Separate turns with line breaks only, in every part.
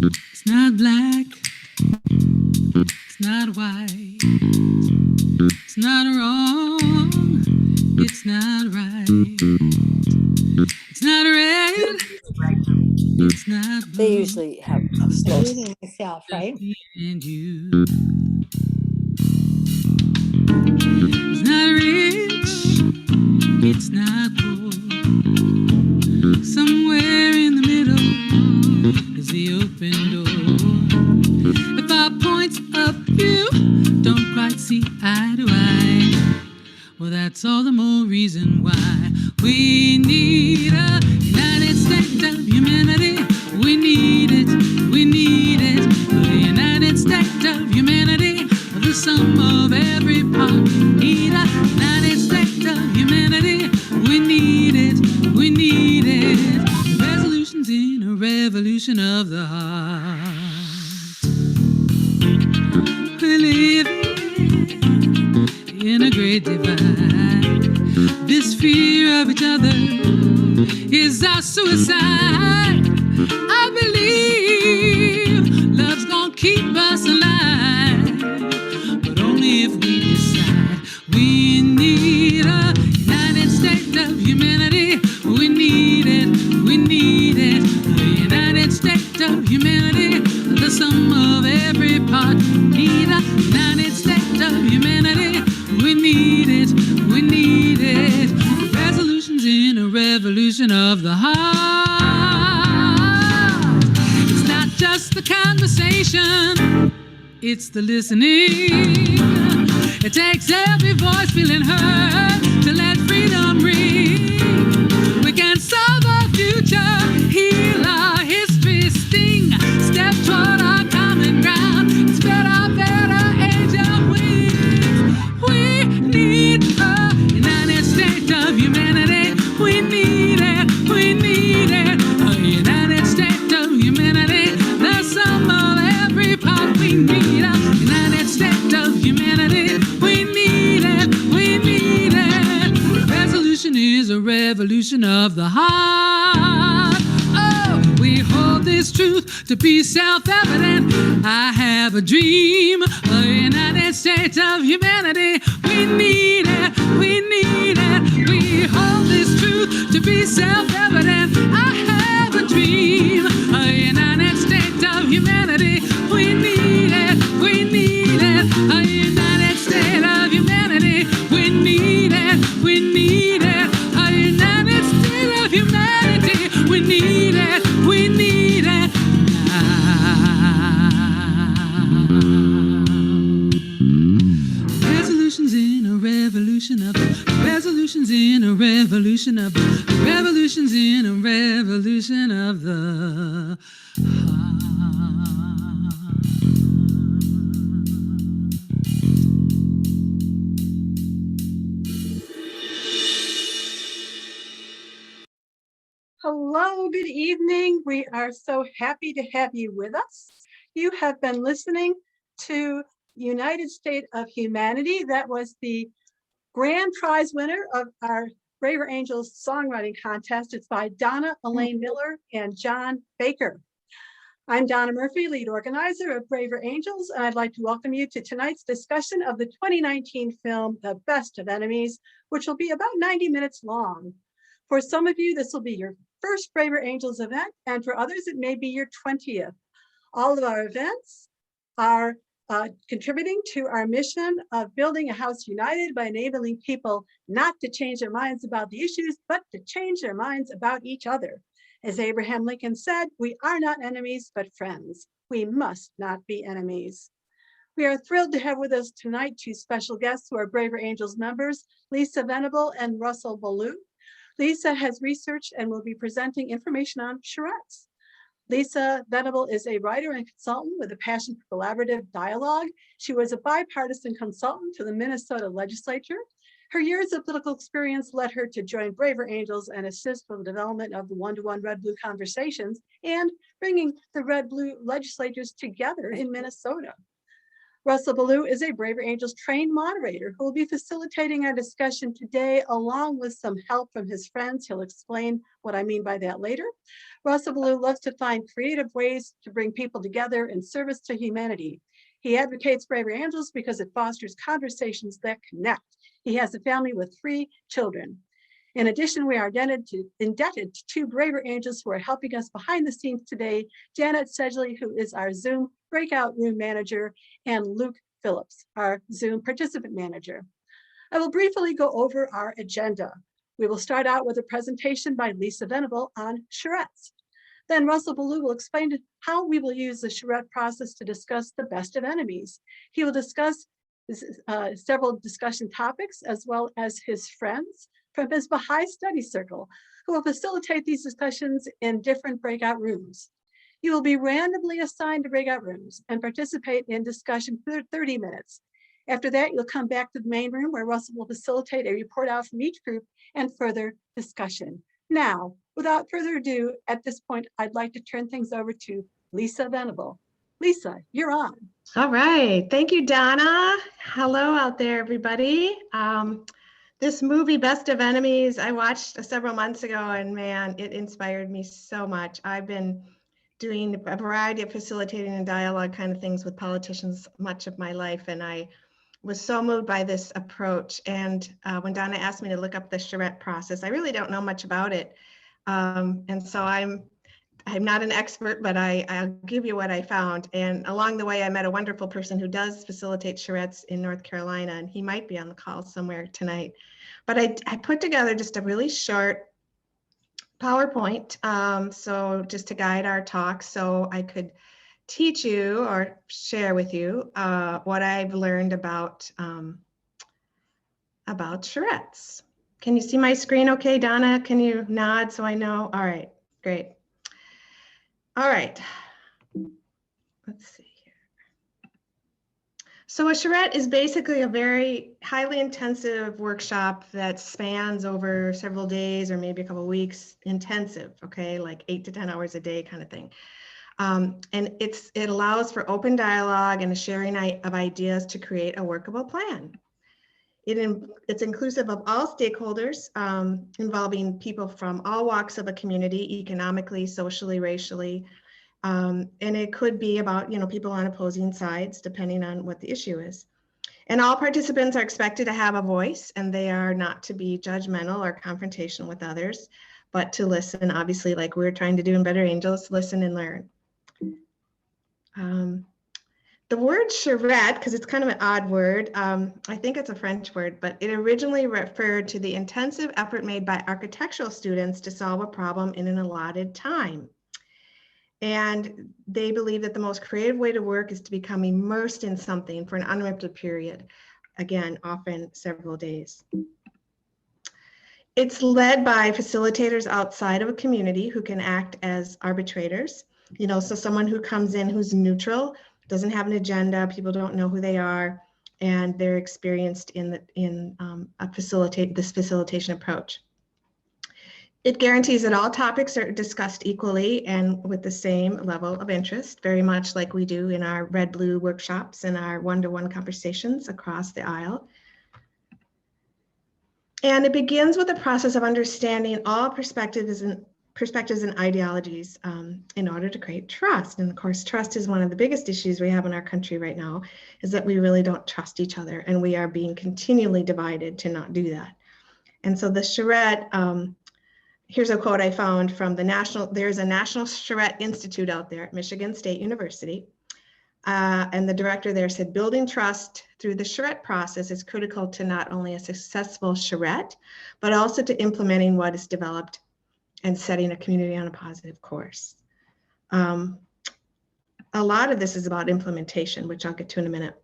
It's not black, it's not white, it's not wrong, it's not right, it's not red, it's not blue.
They usually have a slow.
Reading myself, right?
Me and you. It's not rich, it's not poor. Somewhere in the middle is the open door. If our points of view don't quite see eye to eye, well, that's all the more reason why we need a United States of humanity. We need it, we need it. The United States of humanity, the sum of every part. We need a United States of humanity. We need it, we need it. Resolutions in a revolution of the heart. We're living in a great divide. This fear of each other is our suicide. I believe love's gonna keep us alive, but only if we decide. We need a United States of humanity. We need it, we need it. The United States of humanity, the sum of every part. Need a United States of humanity. We need it, we need it. Resolutions in a revolution of the heart. It's not just the conversation, it's the listening. It takes every voice feeling heard to let freedom ring. We can solve our future, heal our history, sting, step toward our common ground, spread our better age of wings. We need a United States of humanity. We need it, we need it. A United States of humanity, the sum of every part. We need a United States of humanity. We need it, we need it. Resolution is a revolution of the heart. Oh, we hold this truth to be self-evident. I have a dream, a United States of humanity. We need it, we need it. We hold this truth to be self-evident. I have a dream, a United States of humanity. We need it, we need it. A United States of humanity. We need it, we need it. A United States of humanity. We need it, we need it. Resolutions in a revolution of resolutions in a revolution of revolutions in a revolution of the heart.
Hello, good evening. We are so happy to have you with us. You have been listening to United States of Humanity. That was the grand prize winner of our Braver Angels songwriting contest. It's by Donna Elaine Miller and John Baker. I'm Donna Murphy, lead organizer of Braver Angels, and I'd like to welcome you to tonight's discussion of the 2019 film, The Best of Enemies, which will be about 90 minutes long. For some of you, this will be your first Braver Angels event, and for others, it may be your 20th. All of our events are contributing to our mission of building a house united by enabling people not to change their minds about the issues, but to change their minds about each other. As Abraham Lincoln said, we are not enemies, but friends. We must not be enemies. We are thrilled to have with us tonight two special guests who are Braver Angels members, Lisa Venable and Russell Bellew. Lisa has researched and will be presenting information on charrettes. Lisa Venable is a writer and consultant with a passion for collaborative dialogue. She was a bipartisan consultant to the Minnesota legislature. Her years of political experience led her to join Braver Angels and assist with the development of the one-to-one red-blue conversations and bringing the red-blue legislatures together in Minnesota. Russell Bellew is a Braver Angels trained moderator who will be facilitating our discussion today, along with some help from his friends. He'll explain what I mean by that later. Russell Bellew loves to find creative ways to bring people together in service to humanity. He advocates Braver Angels because it fosters conversations that connect. He has a family with 3 children. In addition, we are indebted to 2 Braver Angels who are helping us behind the scenes today, Janet Sedgley, who is our Zoom breakout room manager, and Luke Phillips, our Zoom participant manager. I will briefly go over our agenda. We will start out with a presentation by Lisa Venable on charrettes. Then Russell Bellew will explain how we will use the charrette process to discuss the best of enemies. He will discuss several discussion topics, as well as his friends from his Baha'i study circle, who will facilitate these discussions in different breakout rooms. You will be randomly assigned to breakout rooms and participate in discussion for 30 minutes. After that, you'll come back to the main room where Russell will facilitate a report out from each group and further discussion. Now, without further ado, at this point, I'd like to turn things over to Lisa Venable. Lisa, you're on.
All right. Thank you, Donna. Hello out there, everybody. This movie, Best of Enemies, I watched several months ago, and man, it inspired me so much. I've been doing a variety of facilitating and dialogue kind of things with politicians much of my life, and I was so moved by this approach. And when Donna asked me to look up the charrette process, I really don't know much about it. And so I'm not an expert, but I'll give you what I found. And along the way, I met a wonderful person who does facilitate charrettes in North Carolina, and he might be on the call somewhere tonight. But I put together just a really short PowerPoint, so just to guide our talk, so I could teach you or share with you what I've learned about charrettes. Can you see my screen okay, Donna? Can you nod so I know? All right, great. All right, let's see here. So a charrette is basically a very highly intensive workshop that spans over several days or maybe a couple of weeks, intensive, okay, like 8 to 10 hours a day kind of thing. And it allows for open dialogue and a sharing of ideas to create a workable plan. It's inclusive of all stakeholders, involving people from all walks of a community, economically, socially, racially, and it could be about, people on opposing sides, depending on what the issue is. And all participants are expected to have a voice, and they are not to be judgmental or confrontational with others, but to listen, obviously, like we're trying to do in Better Angels, listen and learn. The word charrette, because it's kind of an odd word, I think it's a French word, but it originally referred to the intensive effort made by architectural students to solve a problem in an allotted time. And they believe that the most creative way to work is to become immersed in something for an uninterrupted period, again, often several days. It's led by facilitators outside of a community who can act as arbitrators, so someone who comes in who's neutral, doesn't have an agenda, people don't know who they are, and they're experienced in this facilitation approach. It guarantees that all topics are discussed equally and with the same level of interest, very much like we do in our red-blue workshops and our one-to-one conversations across the aisle. And it begins with a process of understanding all perspectives and ideologies in order to create trust. And of course, trust is one of the biggest issues we have in our country right now, is that we really don't trust each other, and we are being continually divided to not do that. And so the charrette, here's a quote I found from there's a National Charrette Institute out there at Michigan State University. And the director there said, building trust through the charrette process is critical to not only a successful charrette, but also to implementing what is developed and setting a community on a positive course. A lot of this is about implementation, which I'll get to in a minute.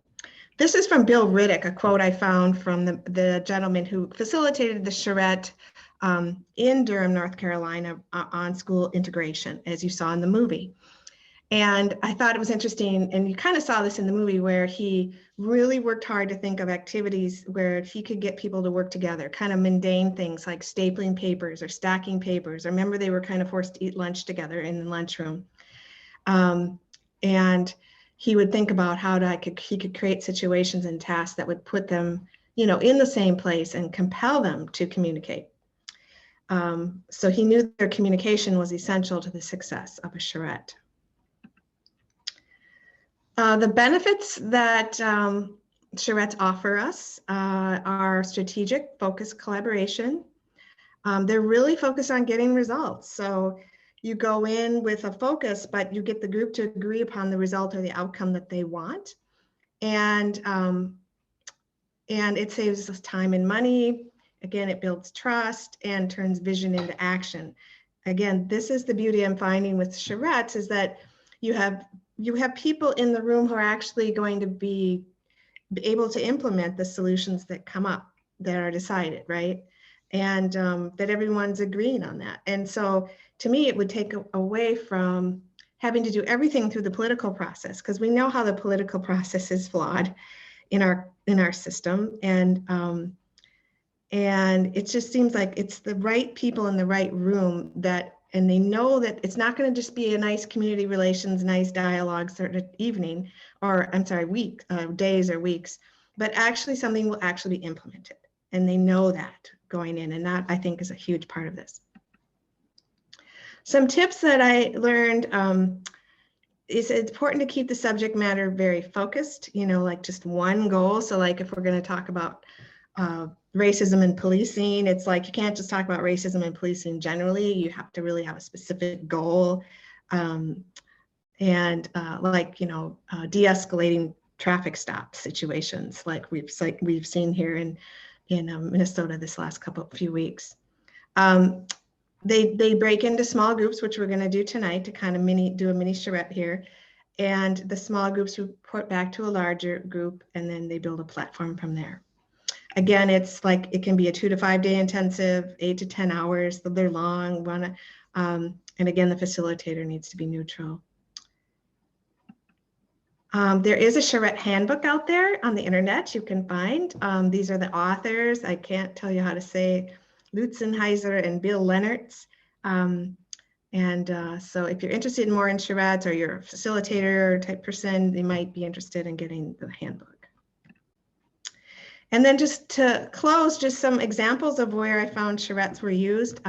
This is from Bill Riddick, a quote I found from the gentleman who facilitated the charrette in Durham, North Carolina, on school integration, as you saw in the movie. And I thought it was interesting, and you kind of saw this in the movie, where he really worked hard to think of activities where he could get people to work together, kind of mundane things like stapling papers or stacking papers. I remember they were kind of forced to eat lunch together in the lunchroom. And he would think about how he could create situations and tasks that would put them, in the same place and compel them to communicate. So he knew their communication was essential to the success of a charrette. The benefits that charrettes offer us are strategic, focused collaboration. They're really focused on getting results. So you go in with a focus, but you get the group to agree upon the result or the outcome that they want. And it saves us time and money. Again, it builds trust and turns vision into action. Again, this is the beauty I'm finding with charrettes, is that you have people in the room who are actually going to be able to implement the solutions that come up, that are decided, right? And that everyone's agreeing on that. And so to me, it would take away from having to do everything through the political process, because we know how the political process is flawed in our system. And it just seems like it's the right people in the right room and they know that it's not going to just be a nice community relations, nice dialogue sort of evening, or I'm sorry, days or weeks, but actually something will actually be implemented. And they know that going in, and that I think is a huge part of this. Some tips that I learned is it's important to keep the subject matter very focused, like just one goal. So like if we're going to talk about racism and policing, it's like you can't just talk about racism and policing generally. You have to really have a specific goal, and de-escalating traffic stop situations, like we've seen here in Minnesota this last few weeks. They break into small groups, which we're going to do tonight to kind of do a mini charrette here. And the small groups report back to a larger group, and then they build a platform from there. Again, it's like it can be a 2 to 5 day intensive, 8 to 10 hours. They're long. And again, the facilitator needs to be neutral. There is a Charrette Handbook out there on the internet you can find. These are the authors. I can't tell you how to say Lutzenheiser and Bill Lennertz. So if you're interested more in charrettes, or you're a facilitator type person, you might be interested in getting the handbook. And then just to close, just some examples of where I found charrettes were used.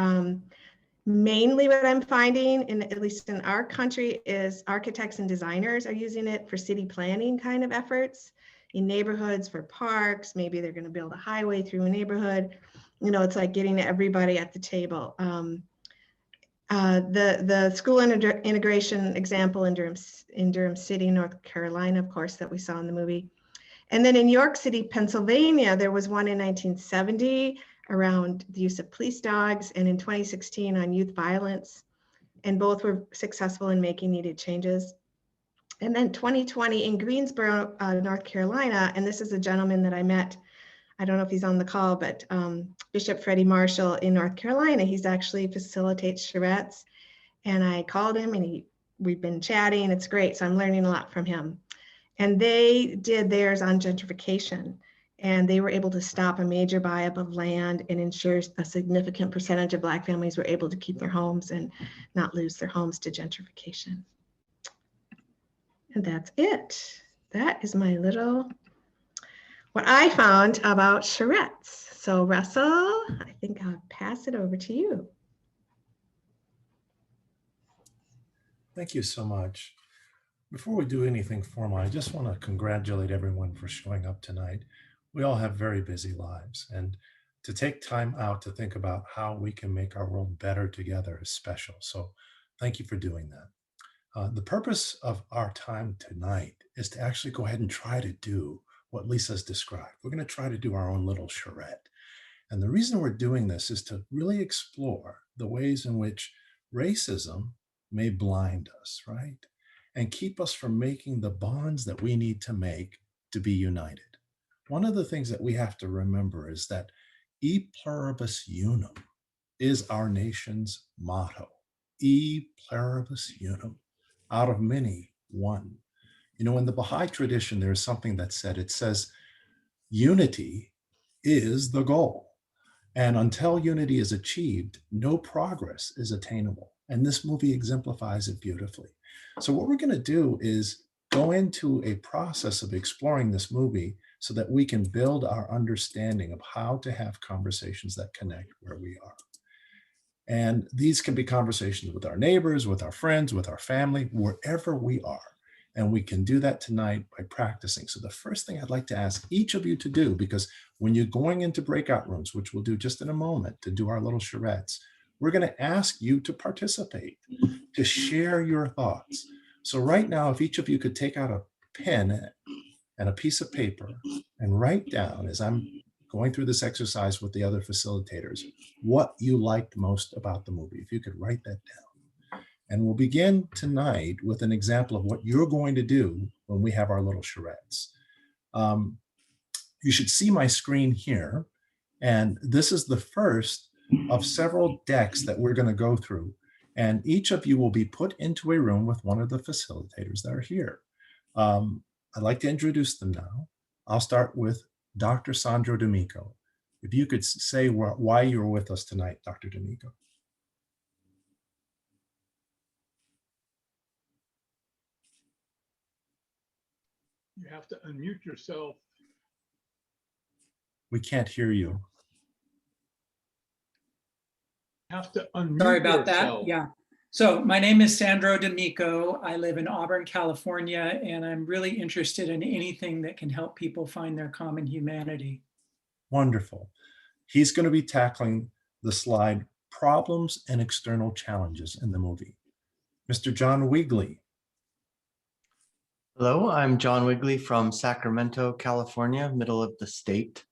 Mainly what I'm finding, at least in our country, is architects and designers are using it for city planning kind of efforts in neighborhoods, for parks. Maybe they're going to build a highway through a neighborhood. It's like getting everybody at the table. The school integration example in Durham City, North Carolina, of course, that we saw in the movie. And then in York City, Pennsylvania, there was one in 1970 around the use of police dogs, and in 2016 on youth violence. And both were successful in making needed changes. And then 2020 in Greensboro, North Carolina, and this is a gentleman that I met, I don't know if he's on the call, but Bishop Freddie Marshall in North Carolina, he's actually facilitates charrettes. And I called him, and we've been chatting, it's great. So I'm learning a lot from him. And they did theirs on gentrification, and they were able to stop a major buy-up of land and ensure a significant percentage of Black families were able to keep their homes and not lose their homes to gentrification. And that's it. That is what I found about charrettes. So Russell, I think I'll pass it over to you.
Thank you so much. Before we do anything formal, I just want to congratulate everyone for showing up tonight. We all have very busy lives, and to take time out to think about how we can make our world better together is special. So thank you for doing that. The purpose of our time tonight is to actually go ahead and try to do what Lisa's described. We're going to try to do our own little charrette. And the reason we're doing this is to really explore the ways in which racism may blind us, right? And keep us from making the bonds that we need to make to be united. One of the things that we have to remember is that e pluribus unum is our nation's motto. E pluribus unum, out of many, one. In the Baha'i tradition, there's something that says, unity is the goal. And until unity is achieved, no progress is attainable. And this movie exemplifies it beautifully. So what we're going to do is go into a process of exploring this movie so that we can build our understanding of how to have conversations that connect where we are. And these can be conversations with our neighbors, with our friends, with our family, wherever we are. And we can do that tonight by practicing. So the first thing I'd like to ask each of you to do, because when you're going into breakout rooms, which we'll do just in a moment to do our little charrettes, we're going to ask you to participate, to share your thoughts. So right now, if each of you could take out a pen and a piece of paper and write down, as I'm going through this exercise with the other facilitators, what you liked most about the movie. If you could write that down. And we'll begin tonight with an example of what you're going to do when we have our little charrettes. You should see my screen here. And this is the first of several decks that we're going to go through. And each of you will be put into a room with one of the facilitators that are here. I'd like to introduce them now. I'll start with Dr. Sandro D'amico. If you could say why you're with us tonight, Dr. D'amico.
You have to unmute yourself.
We can't hear you.
You have to unmute
Sorry about
yourself.
that. Yeah. So my name is Sandro D'amico. I live in Auburn, California, and I'm really interested in anything that can help people find their common humanity.
Wonderful. He's going to be tackling the slide Problems and External Challenges in the movie. Mr. John Wigley.
Hello, I'm John Wigley from Sacramento, California, middle of the state.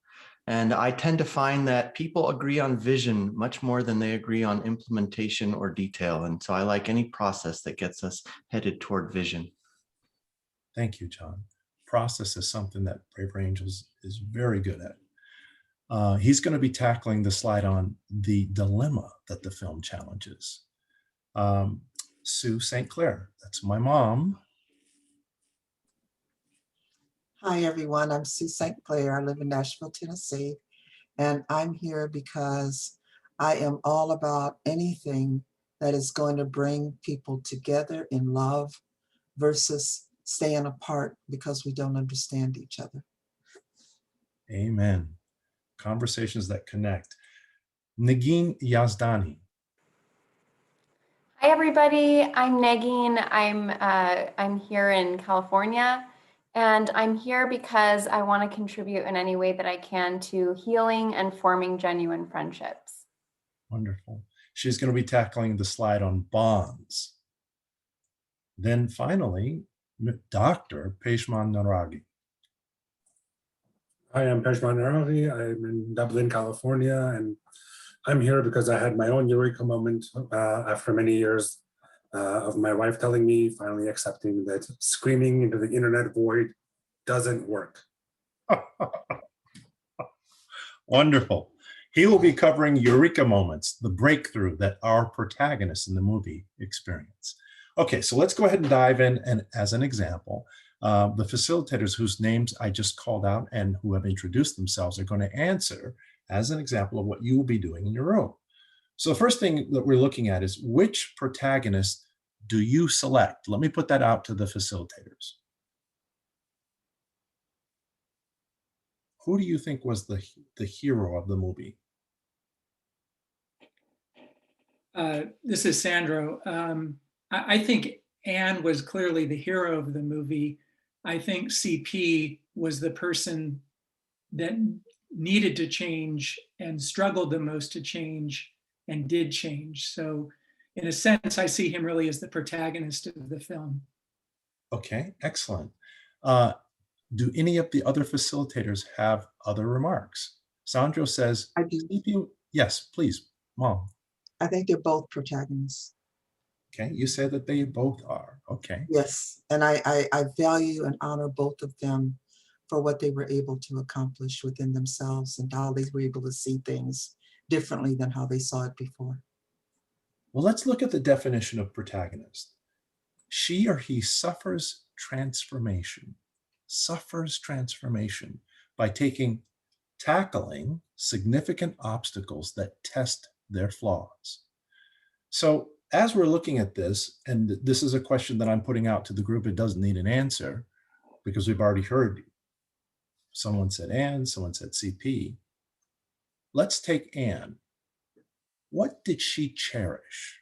And I tend to find that people agree on vision much more than they agree on implementation or detail. And so I like any process that gets us headed toward vision.
Thank you, John. Process is something that Braver Angels is very good at. He's going to be tackling the slide on the dilemma that the film challenges. Sue St. Clair, that's my mom.
Hi, everyone. I'm Sue St. Clair. I live in Nashville, Tennessee, and I'm here because I am all about anything that is going to bring people together in love versus staying apart because we don't understand each other.
Amen. Conversations that connect. Negin Yazdani.
Hi, everybody. I'm Negin. I'm here in California, and I'm here because I want to contribute in any way that I can to healing and forming genuine friendships.
Wonderful. She's going to be tackling the slide on bonds. Then finally, Dr. Peshman Naragi.
Hi, I'm Peshman Naragi. I'm in Dublin, California, and I'm here because I had my own eureka moment after many years of my wife telling me, finally accepting that screaming into the internet void doesn't work.
Wonderful. He will be covering eureka moments, the breakthrough that our protagonists in the movie experience. Okay, so let's go ahead and dive in. And as an example, the facilitators whose names I just called out and who have introduced themselves are going to answer as an example of what you will be doing in your room. So the first thing that we're looking at is which protagonist do you select? Let me put that out to the facilitators. Who do you think was the hero of the movie?
This is Sandro. I think Anne was clearly the hero of the movie. I think CP was the person that needed to change and struggled the most to change and did change. So in a sense, I see him really as the protagonist of the film.
Okay, excellent. Do any of the other facilitators have other remarks? Sandro says,
I do.
Yes, please, Mom.
I think they're both protagonists.
Okay, you say that they both are. Okay.
Yes, and I value and honor both of them for what they were able to accomplish within themselves and how they were able to see things differently than how they saw it before.
Well, let's look at the definition of protagonist. She or he suffers transformation by tackling significant obstacles that test their flaws. So as we're looking at this, and this is a question that I'm putting out to the group, it doesn't need an answer because we've already heard someone said Anne, someone said CP. Let's take Anne. What did she cherish?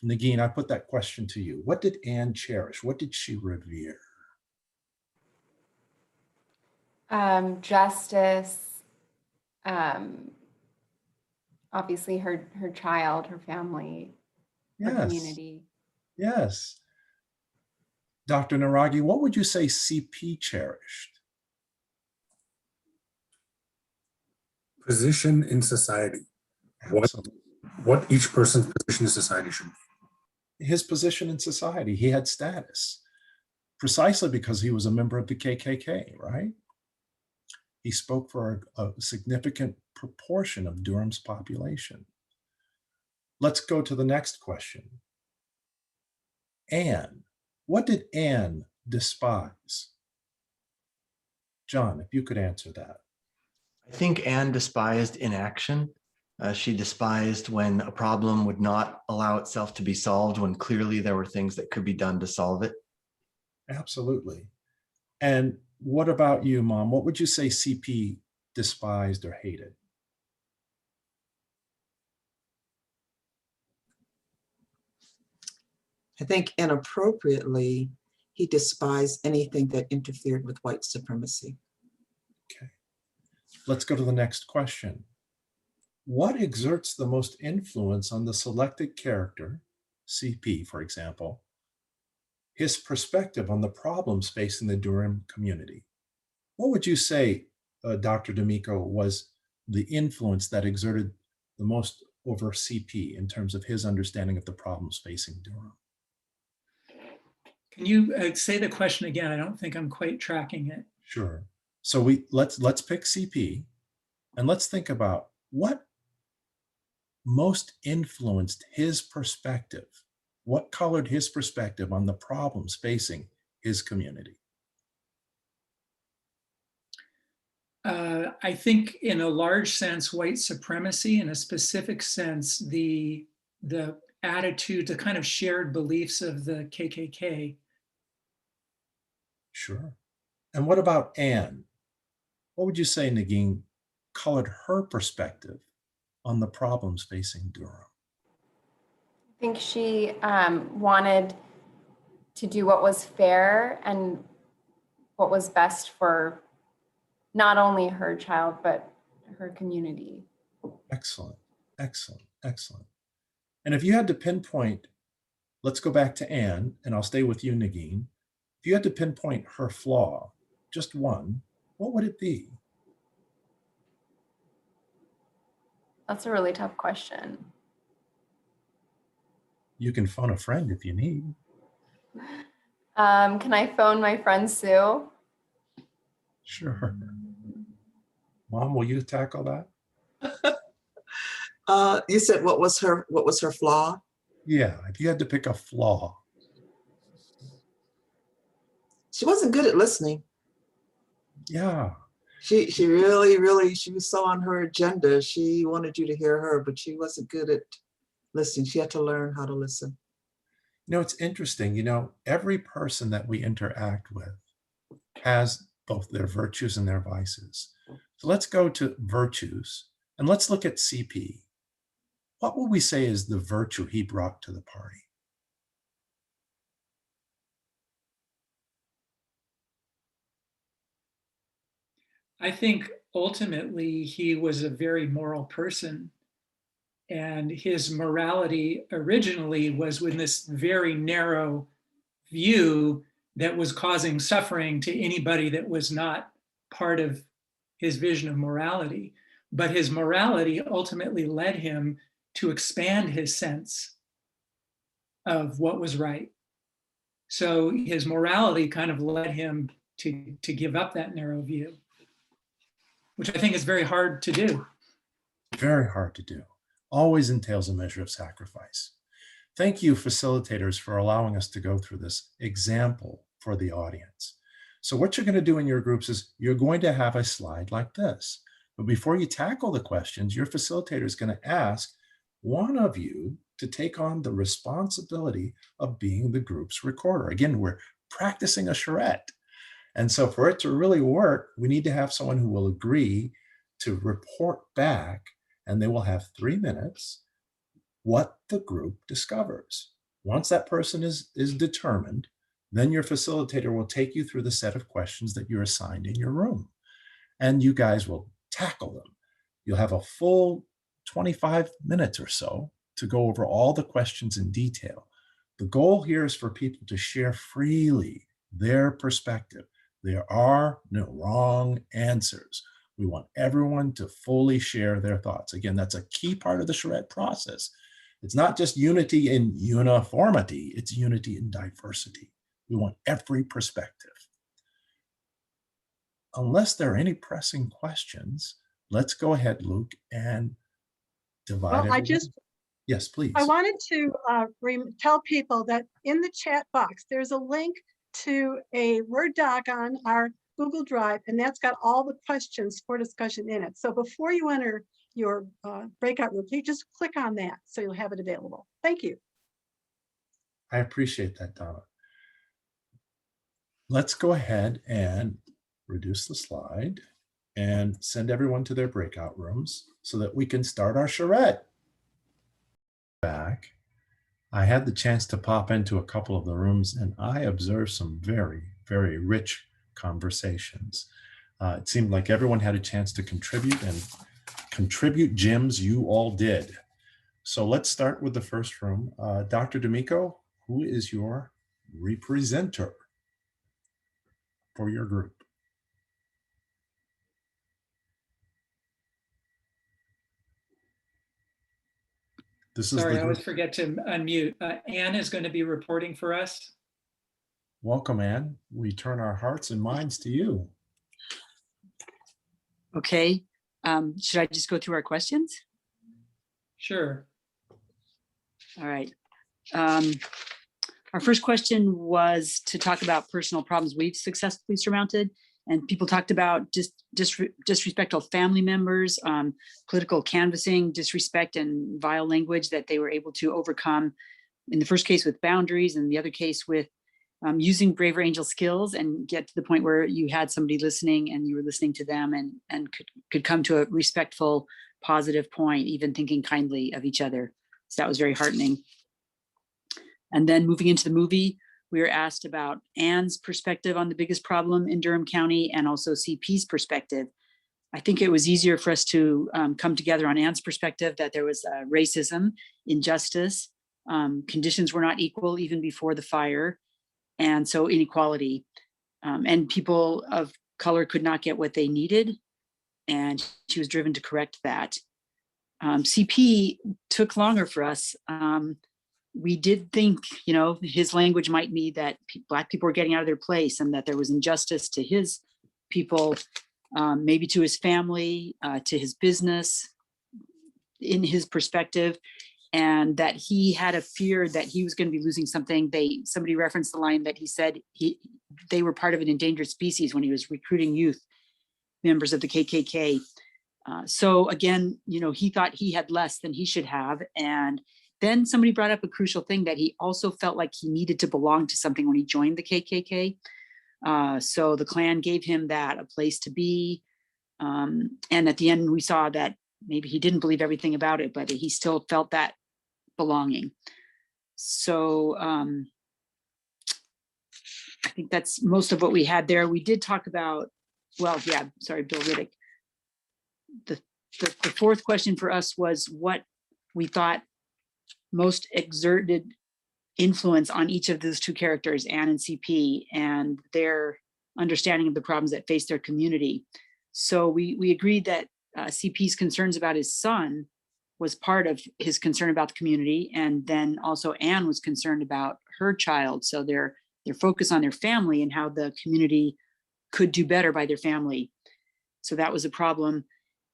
Negin, I put that question to you. What did Anne cherish? What did she revere?
Justice, obviously her child, her family, her
Yes.
community.
Yes. Dr. Naragi, what would you say CP cherished?
Position in society.
Absolutely.
What each person's position in society should be.
His position in society, he had status, precisely because he was a member of the KKK, right? He spoke for a significant proportion of Durham's population. Let's go to the next question. Anne, what did Anne despise? John, if you could answer that.
I think Anne despised inaction. She despised when a problem would not allow itself to be solved when clearly there were things that could be done to solve it.
Absolutely. And what about you, Mom? What would you say CP despised or hated?
I think inappropriately, he despised anything that interfered with white supremacy.
Okay. Let's go to the next question. What exerts the most influence on the selected character, CP, for example, his perspective on the problems facing the Durham community? What would you say, Dr. D'Amico, was the influence that exerted the most over CP in terms of his understanding of the problems facing Durham?
Can you say the question again? I don't think I'm quite tracking it.
Sure. So let's pick CP and let's think about what most influenced his perspective. What colored his perspective on the problems facing his community?
I think in a large sense, white supremacy, in a specific sense, the attitude, the kind of shared beliefs of the KKK.
Sure. And what about Anne? What would you say, Negin, colored her perspective on the problems facing Durham?
I think she wanted to do what was fair and what was best for not only her child, but her community.
Excellent, excellent, excellent. And if you had to pinpoint, let's go back to Anne, and I'll stay with you, Negin. If you had to pinpoint her flaw, just one, what would it be?
That's a really tough question.
You can phone a friend if you need.
Can I phone my friend Sue?
Sure. Mom, will you tackle that?
You said what was her flaw?
Yeah, if you had to pick a flaw.
She wasn't good at listening.
Yeah.
She really, she was so on her agenda. She wanted you to hear her, but she wasn't good at listening. She had to learn how to listen.
You know, it's interesting, every person that we interact with has both their virtues and their vices. So let's go to virtues and let's look at CP. What would we say is the virtue he brought to the party?
I think ultimately he was a very moral person, and his morality originally was with this very narrow view that was causing suffering to anybody that was not part of his vision of morality. But his morality ultimately led him to expand his sense of what was right. So his morality kind of led him to give up that narrow view, which I think is very hard to do.
Very hard to do. Always entails a measure of sacrifice. Thank you, facilitators, for allowing us to go through this example for the audience. So what you're going to do in your groups is you're going to have a slide like this. But before you tackle the questions, your facilitator is going to ask, one of you to take on the responsibility of being the group's recorder. Again, we're practicing a charrette. And so for it to really work, we need to have someone who will agree to report back, and they will have 3 minutes, what the group discovers. Once that person is determined, then your facilitator will take you through the set of questions that you're assigned in your room. And you guys will tackle them. You'll have a full 25 minutes or so to go over all the questions in detail. The goal here is for people to share freely their perspective. There are no wrong answers. We want everyone to fully share their thoughts. Again, that's a key part of the charrette process. It's not just unity in uniformity, it's unity in diversity. We want every perspective. Unless there are any pressing questions, let's go ahead, Luke, and divide it. Yes, please.
I wanted to tell people that in the chat box, there's a link to a Word doc on our Google Drive, and that's got all the questions for discussion in it. So before you enter your breakout room, you just click on that so you'll have it available. Thank you.
I appreciate that, Donna. Let's go ahead and reduce the slide and send everyone to their breakout rooms so that we can start our charrette. Back, I had the chance to pop into a couple of the rooms, and I observed some very, very rich conversations. It seemed like everyone had a chance to contribute, and contribute gems you all did. So let's start with the first room. Dr. D'Amico, who is your representer for your group?
Sorry, I always forget to unmute. Anne is going to be reporting for us.
Welcome, Anne. We turn our hearts and minds to you.
Okay. Should I just go through our questions?
Sure.
All right. Our first question was to talk about personal problems we've successfully surmounted. And people talked about disrespectful family members, political canvassing, disrespect, and vile language that they were able to overcome. In the first case with boundaries, and the other case with using Braver Angel skills and get to the point where you had somebody listening and you were listening to them and could come to a respectful, positive point, even thinking kindly of each other. So that was very heartening. And then moving into the movie, we were asked about Anne's perspective on the biggest problem in Durham County and also CP's perspective. I think it was easier for us to come together on Anne's perspective that there was racism, injustice, conditions were not equal even before the fire, and so inequality. And people of color could not get what they needed, and she was driven to correct that. CP took longer for us. We did think, his language might mean that Black people were getting out of their place and that there was injustice to his people, maybe to his family, to his business, in his perspective, and that he had a fear that he was going to be losing something. Somebody referenced the line that he said they were part of an endangered species when he was recruiting youth members of the KKK. So again, he thought he had less than he should have. And then somebody brought up a crucial thing, that he also felt like he needed to belong to something when he joined the KKK. So the Klan gave him that, a place to be. And at the end, we saw that maybe he didn't believe everything about it, but he still felt that belonging. So I think that's most of what we had there. We did talk about, Bill Riddick. The fourth question for us was what we thought most exerted influence on each of those two characters, Anne and CP, and their understanding of the problems that face their community. So we agreed that CP's concerns about his son was part of his concern about the community, and then also Anne was concerned about her child. So their focus on their family and how the community could do better by their family. So that was a problem,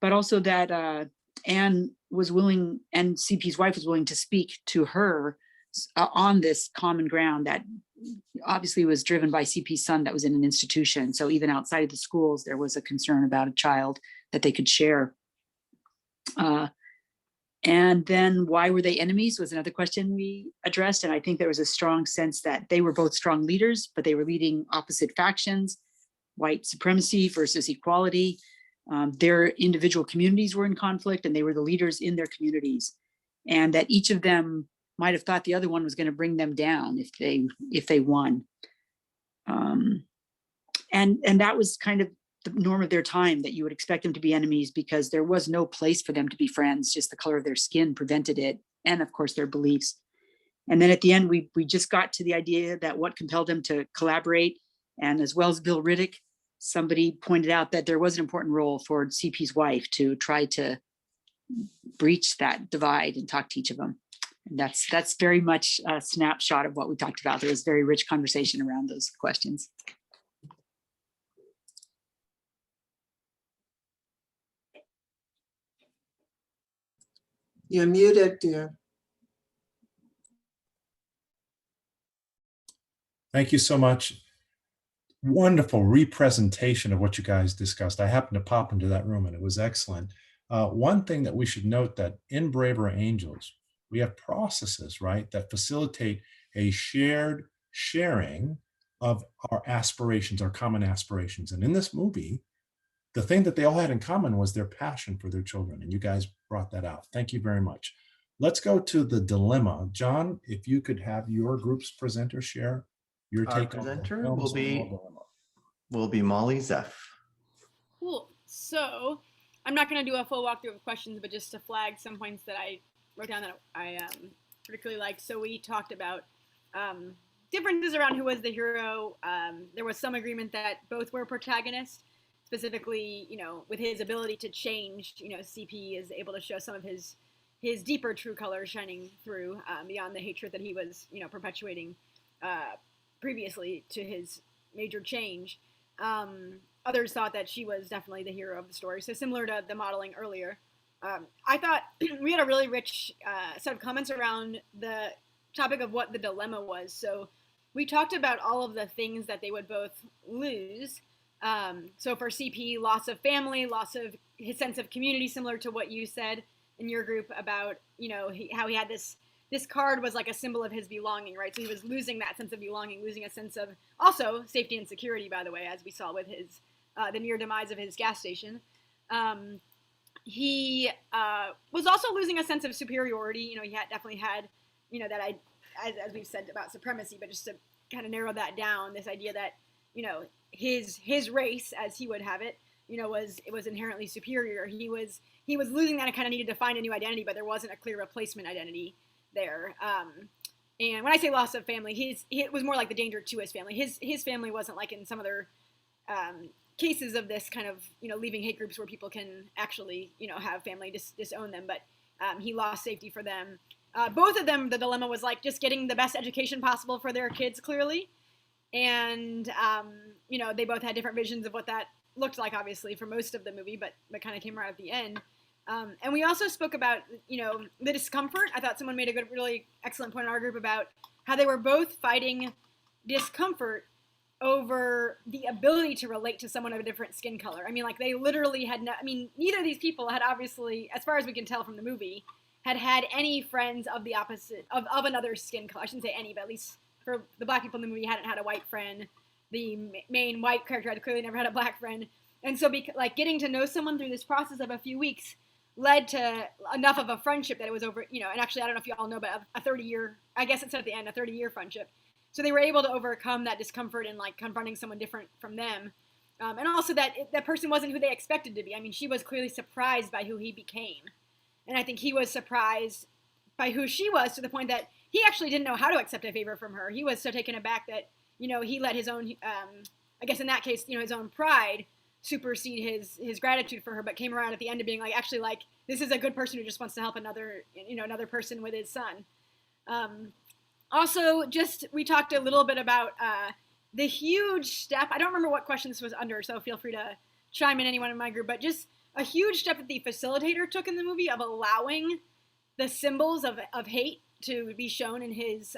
but also that Anne was willing, and CP's wife was willing to speak to her on this common ground that obviously was driven by CP's son that was in an institution. So even outside of the schools, there was a concern about a child that they could share. And then why were they enemies was another question we addressed. And I think there was a strong sense that they were both strong leaders, but they were leading opposite factions, white supremacy versus equality. Their individual communities were in conflict and they were the leaders in their communities. And that each of them might have thought the other one was going to bring them down if they won. And that was kind of the norm of their time, that you would expect them to be enemies because there was no place for them to be friends. Just the color of their skin prevented it. And of course, their beliefs. And then at the end, we just got to the idea that what compelled them to collaborate. And as well as Bill Riddick, somebody pointed out that there was an important role for CP's wife to try to breach that divide and talk to each of them. And that's very much a snapshot of what we talked about. There was very rich conversation around those questions.
You're muted, dear.
Thank you so much. Wonderful representation of what you guys discussed. I happened to pop into that room and it was excellent. One thing that we should note that in Braver Angels, we have processes, right, that facilitate a sharing of our aspirations, our common aspirations. And in this movie, the thing that they all had in common was their passion for their children. And you guys brought that out. Thank you very much. Let's go to the dilemma. John, if you could have your group's presenter share your take on the
presenter
film's dilemma.
will be Molly Zeff.
Cool. So I'm not going to do a full walkthrough of questions, but just to flag some points that I wrote down that I particularly liked. So we talked about differences around who was the hero. There was some agreement that both were protagonists. Specifically, with his ability to change, CP is able to show some of his deeper true colors shining through beyond the hatred that he was, perpetuating previously to his major change. Others thought that she was definitely the hero of the story. So similar to the modeling earlier, I thought we had a really rich set of comments around the topic of what the dilemma was. So we talked about all of the things that they would both lose. So for CP, loss of family, loss of his sense of community, similar to what you said in your group about, how he had this card was like a symbol of his belonging, right? So he was losing that sense of belonging, losing a sense of also safety and security, by the way, as we saw with his, the near demise of his gas station. He was also losing a sense of superiority. He definitely had, that as we've said about supremacy, but just to kind of narrow that down, this idea that, his race, as he would have it, was inherently superior. He was losing that and kind of needed to find a new identity, but there wasn't a clear replacement identity there. And when I say loss of family, it was more like the danger to his family. His family wasn't like in some other cases of this kind of, leaving hate groups where people can actually, have family disown them, but he lost safety for them. Both of them, the dilemma was like just getting the best education possible for their kids, clearly. And, they both had different visions of what that looked like, obviously, for most of the movie, but kind of came right at the end. And we also spoke about, the discomfort. I thought someone made a really excellent point in our group about how they were both fighting discomfort over the ability to relate to someone of a different skin color. I mean, like they literally had neither of these people had obviously, as far as we can tell from the movie, had any friends of the opposite, of another skin color. I shouldn't say any, but at least for the black people in the movie, hadn't had a white friend. The main white character had clearly never had a black friend. And so getting to know someone through this process of a few weeks led to enough of a friendship that it was over, and actually, I don't know if you all know, but a 30-year, I guess it said at the end, a 30-year friendship. So they were able to overcome that discomfort in confronting someone different from them. And also that that person wasn't who they expected to be. I mean, she was clearly surprised by who he became. And I think he was surprised by who she was, to the point that he actually didn't know how to accept a favor from her. He was so taken aback that, he let his own, I guess in that case, his own pride supersede his gratitude for her, but came around at the end of being actually this is a good person who just wants to help another person with his son. Also, we talked a little bit about the huge step. I don't remember what question this was under, so feel free to chime in, anyone in my group, but just a huge step that the facilitator took in the movie of allowing the symbols of hate to be shown in his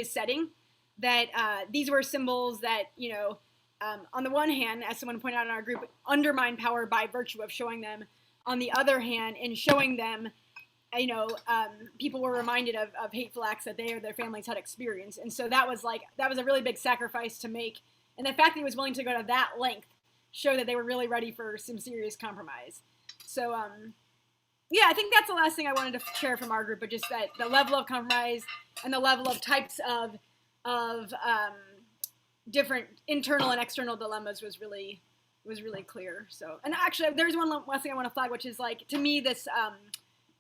setting. That these were symbols that, on the one hand, as someone pointed out in our group, undermine power by virtue of showing them. On the other hand, in showing them, people were reminded of hateful acts that they or their families had experienced. And so that was a really big sacrifice to make. And the fact that he was willing to go to that length showed that they were really ready for some serious compromise. So, I think that's the last thing I wanted to share from our group, but just that the level of compromise and the level of types of different internal and external dilemmas was really clear. So, and actually, there's one last thing I want to flag, which is like, to me, this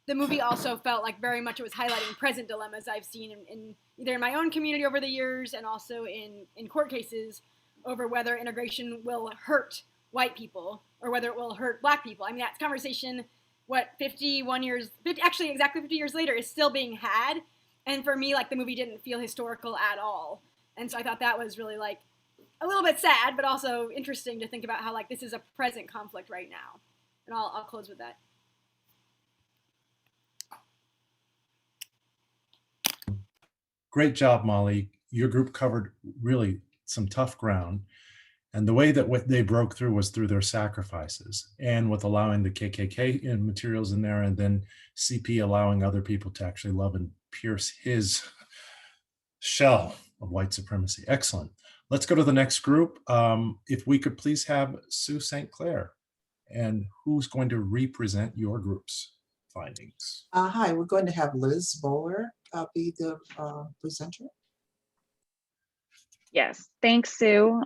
the movie also felt like very much it was highlighting present dilemmas I've seen in either in my own community over the years and also in court cases over whether integration will hurt white people or whether it will hurt Black people. I mean, that conversation, exactly 50 years later, is still being had. And for me, like, the movie didn't feel historical at all. And so I thought that was really, like, a little bit sad, but also interesting to think about how, like, this is a present conflict right now. And I'll close with that.
Great job, Molly. Your group covered really some tough ground. And the way that what they broke through was through their sacrifices, and with allowing the KKK materials in there, and then CP allowing other people to actually love and pierce his shell of white supremacy. Excellent. Let's go to the next group. If we could please have Sue St. Clair, and who's going to represent your group's findings?
Hi, we're going to have Liz Bowler be the presenter.
Yes, thanks, Sue.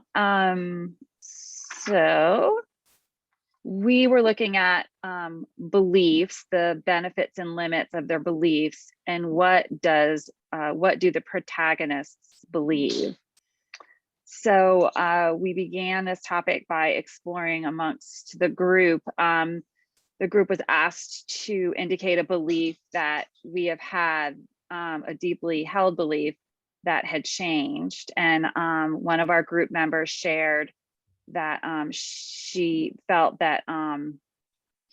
So we were looking at beliefs, the benefits and limits of their beliefs, and what do the protagonists believe? So we began this topic by exploring amongst the group. The group was asked to indicate a belief that we have had, a deeply held belief that had changed. And one of our group members shared that she felt that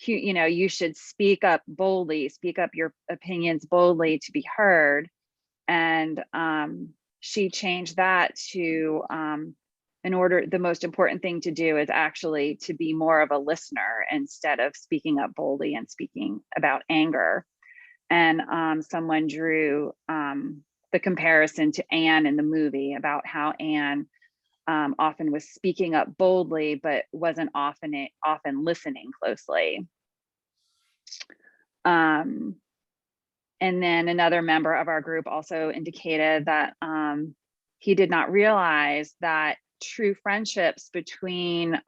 you should speak up boldly, speak up your opinions boldly to be heard. And she changed that to the most important thing to do is actually to be more of a listener instead of speaking up boldly and speaking about anger. And someone drew the comparison to Anne in the movie about how Anne often was speaking up boldly, but wasn't often listening closely. And then another member of our group also indicated that he did not realize that true friendships between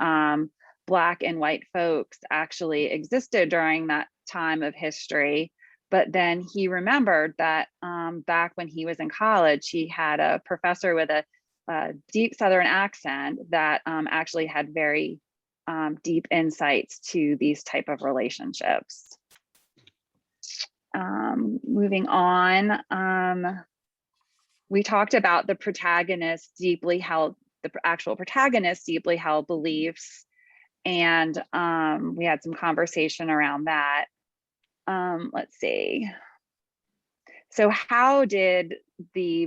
Black and white folks actually existed during that time of history. But then he remembered that back when he was in college, he had a professor with a deep Southern accent that actually had very deep insights to these type of relationships. Moving on, we talked about the actual protagonist deeply held beliefs, and we had some conversation around that. Let's see. So how did we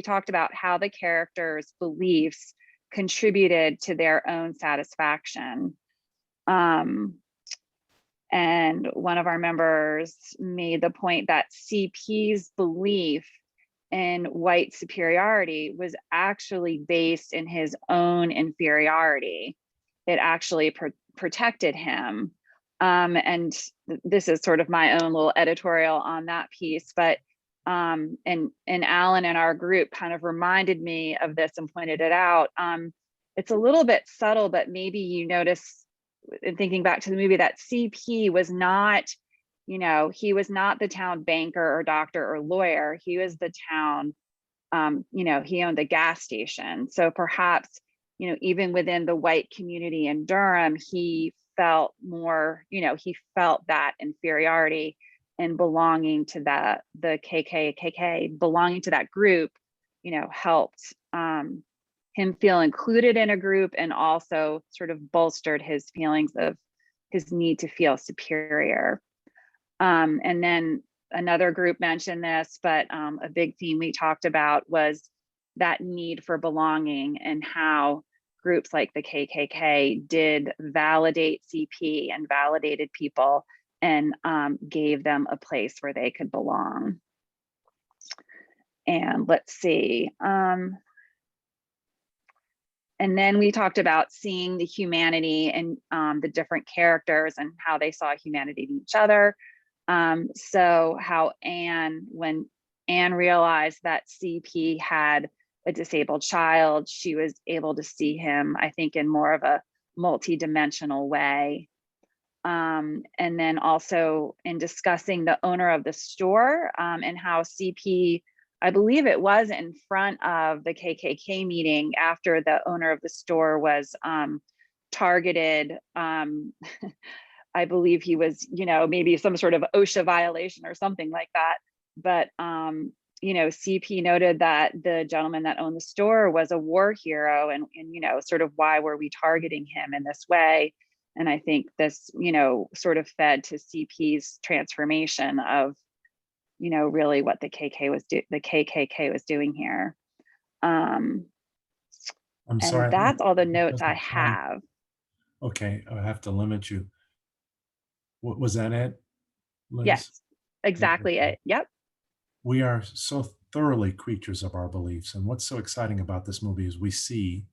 talked about how the characters' beliefs contributed to their own satisfaction. And one of our members made the point that CP's belief in white superiority was actually based in his own inferiority. It actually protected him. And this is sort of my own little editorial on that piece, but and Alan and our group kind of reminded me of this and pointed it out. It's a little bit subtle, but maybe you notice in thinking back to the movie that CP was not, he was not the town banker or doctor or lawyer. He was the town, he owned the gas station. So perhaps, even within the white community in Durham, he felt more, he felt that inferiority and belonging to the KKK, belonging to that group, helped him feel included in a group, and also sort of bolstered his feelings of his need to feel superior. And then another group mentioned this, but a big theme we talked about was that need for belonging, and how groups like the KKK did validate CP and validated people and gave them a place where they could belong. And let's see. And then we talked about seeing the humanity and the different characters and how they saw humanity in each other. So how when Anne realized that CP had a disabled child, she was able to see him, I think, in more of a multi-dimensional way. And then also in discussing the owner of the store and how CP, I believe it was in front of the KKK meeting after the owner of the store was targeted. I believe he was, maybe some sort of OSHA violation or something like that. But, CP noted that the gentleman that owned the store was a war hero and sort of why were we targeting him in this way? And I think this, sort of fed to CP's transformation of, really what the KKK was doing here.
I'm sorry.
And that's all the notes I have.
Okay, I have to limit you. What was that it, Liz?
Yes, exactly it. Yep.
We are so thoroughly creatures of our beliefs. And what's so exciting about this movie is we see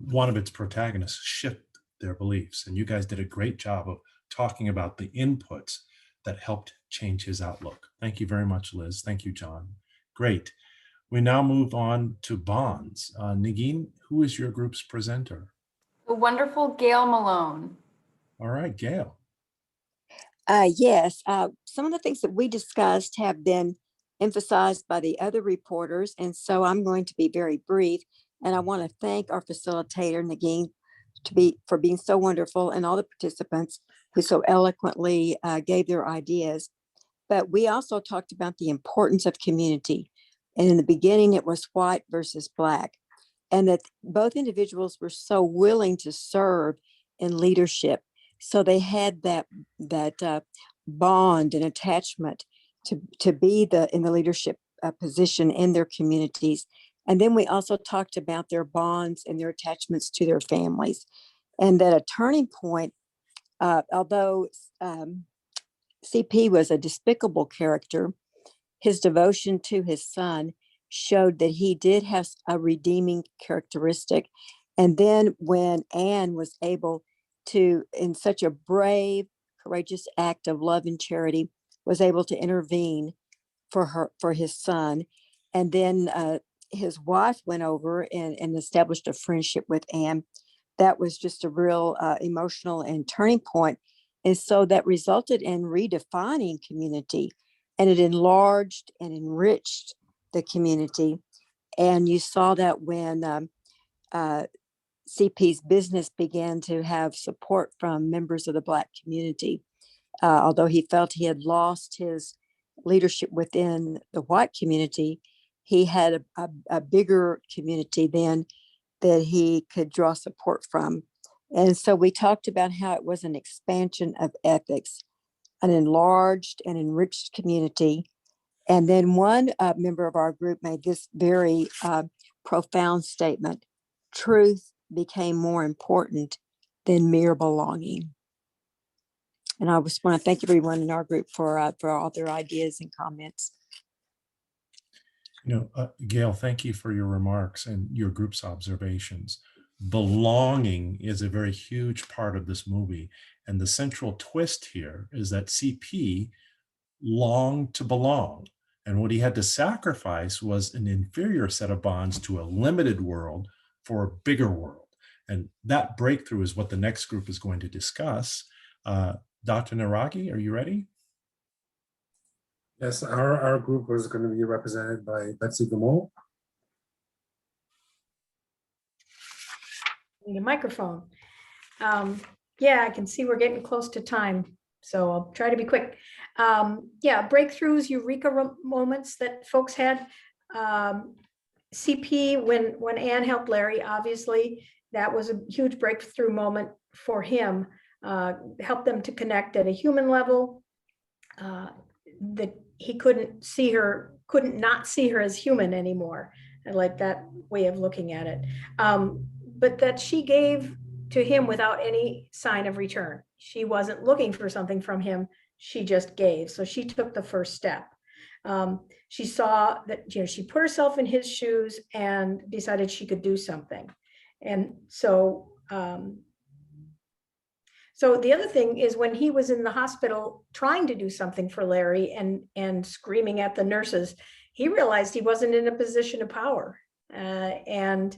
one of its protagonists shift their beliefs. And you guys did a great job of talking about the inputs that helped change his outlook. Thank you very much, Liz. Thank you, John. Great. We now move on to bonds. Negin, who is your group's presenter?
The wonderful Gail Malone.
All right, Gail.
Yes, some of the things that we discussed have been emphasized by the other reporters, and so I'm going to be very brief. And I want to thank our facilitator, Negin, for being so wonderful, and all the participants who so eloquently gave their ideas. But we also talked about the importance of community. And in the beginning, it was white versus black, and that both individuals were so willing to serve in leadership. So they had that bond and attachment to be in the leadership position in their communities. And then we also talked about their bonds and their attachments to their families. And that a turning point, although CP was a despicable character, his devotion to his son showed that he did have a redeeming characteristic. And then when Anne was able to, in such a brave, courageous act of love and charity, was able to intervene for his son. And then his wife went over and established a friendship with Anne. That was just a real emotional and turning point. And so that resulted in redefining community, and it enlarged and enriched the community. And you saw that when CP's business began to have support from members of the Black community. Although he felt he had lost his leadership within the white community, he had a bigger community then that he could draw support from. And so we talked about how it was an expansion of ethics, an enlarged and enriched community. And then one member of our group made this very profound statement: truth became more important than mere belonging. And I just want to thank everyone in our group for all their ideas and comments.
Gail, thank you for your remarks and your group's observations. Belonging is a very huge part of this movie. And the central twist here is that CP longed to belong. And what he had to sacrifice was an inferior set of bonds to a limited world for a bigger world. And that breakthrough is what the next group is going to discuss. Dr. Naragi, are you ready?
Yes, our group was going to be represented by Betsy Gamot.
Need a microphone. Yeah, I can see we're getting close to time, so I'll try to be quick. Yeah, breakthroughs, eureka moments that folks had. CP, when Anne helped Larry, obviously, that was a huge breakthrough moment for him. Helped them to connect at a human level. That he couldn't not see her as human anymore. I like that way of looking at it. But that she gave to him without any sign of return. she wasn't looking for something from him. She just gave. So she took the first step. She saw that, you know, she put herself in his shoes and decided she could do something. And so, so the other thing is when he was in the hospital trying to do something for Larry and screaming at the nurses, he realized he wasn't in a position of power, and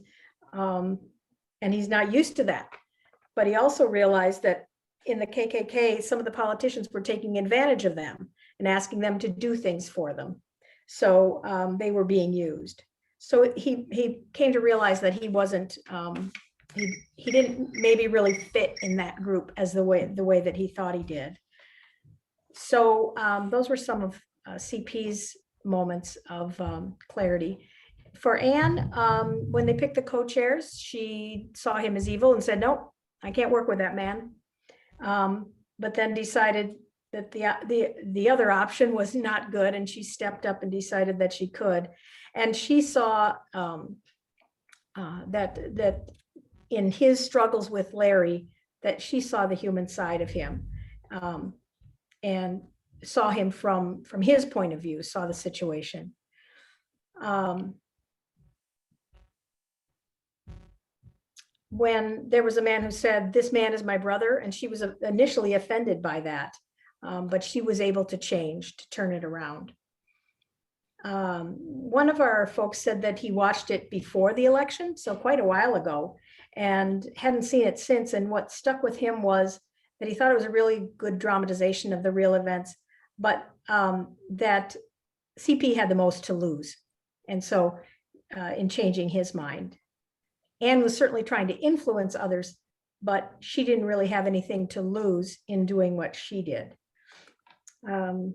he's not used to that. But he also realized that in the KKK, some of the politicians were taking advantage of them and asking them to do things for them. So they were being used. So he came to realize that he wasn't, he didn't maybe really fit in that group as the way that he thought he did. So those were some of CP's moments of clarity. For Anne, when they picked the co-chairs, she saw him as evil and said, nope, I can't work with that man. But then decided that the other option was not good, and she stepped up and decided that she could. And she saw that in his struggles with Larry, that she saw the human side of him, and saw him from his point of view, saw the situation. When there was a man who said, this man is my brother, and she was initially offended by that, but she was able to change, to turn it around. One of our folks said that he watched it before the election, so quite a while ago, and hadn't seen it since. And what stuck with him was that he thought it was a really good dramatization of the real events, but that CP had the most to lose. And so in changing his mind. Anne was certainly trying to influence others, but she didn't really have anything to lose in doing what she did. Let's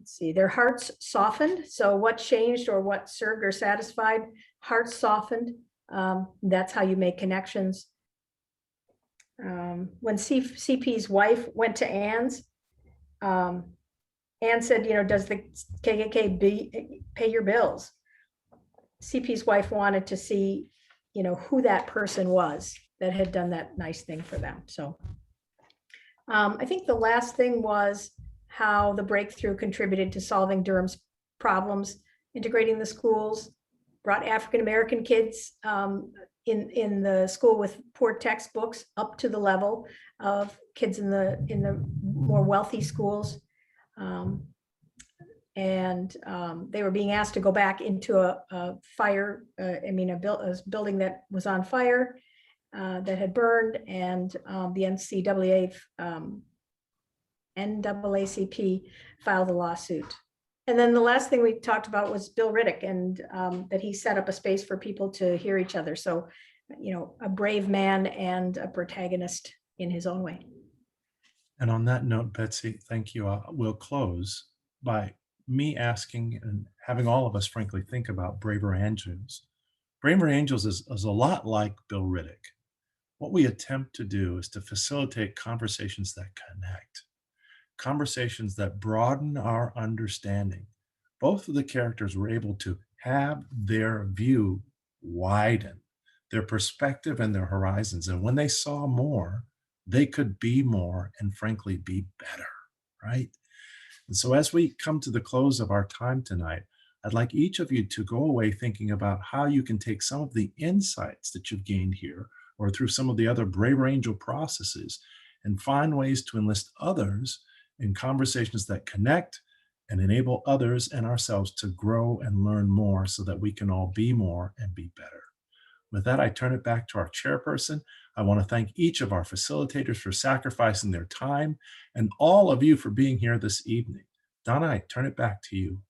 see, their hearts softened. So what changed or what served or satisfied? Hearts softened. That's how you make connections. When CP's wife went to Anne's, Anne said, you know, does the KKK pay your bills? CP's wife wanted to see, you know, who that person was that had done that nice thing for them. So I think the last thing was how the breakthrough contributed to solving Durham's problems, integrating the schools, brought African-American kids in the school with poor textbooks up to the level of kids in the more wealthy schools. They were being asked to go back into a building that was on fire, that had burned, and the NAACP filed a lawsuit. And then the last thing we talked about was Bill Riddick, and that he set up a space for people to hear each other. So, you know, a brave man and a protagonist in his own way.
And on that note, Betsy, thank you. We'll close by me asking and having all of us, frankly, think about Braver Angels. Braver Angels is a lot like Bill Riddick. What we attempt to do is to facilitate conversations that connect, conversations that broaden our understanding. Both of the characters were able to have their view widen, their perspective and their horizons. And when they saw more, they could be more and frankly be better, right? And so as we come to the close of our time tonight, I'd like each of you to go away thinking about how you can take some of the insights that you've gained here or through some of the other Braver Angel processes and find ways to enlist others in conversations that connect and enable others and ourselves to grow and learn more so that we can all be more and be better. With that, I turn it back to our chairperson. I want to thank each of our facilitators for sacrificing their time and all of you for being here this evening. Donna, I turn it back to you.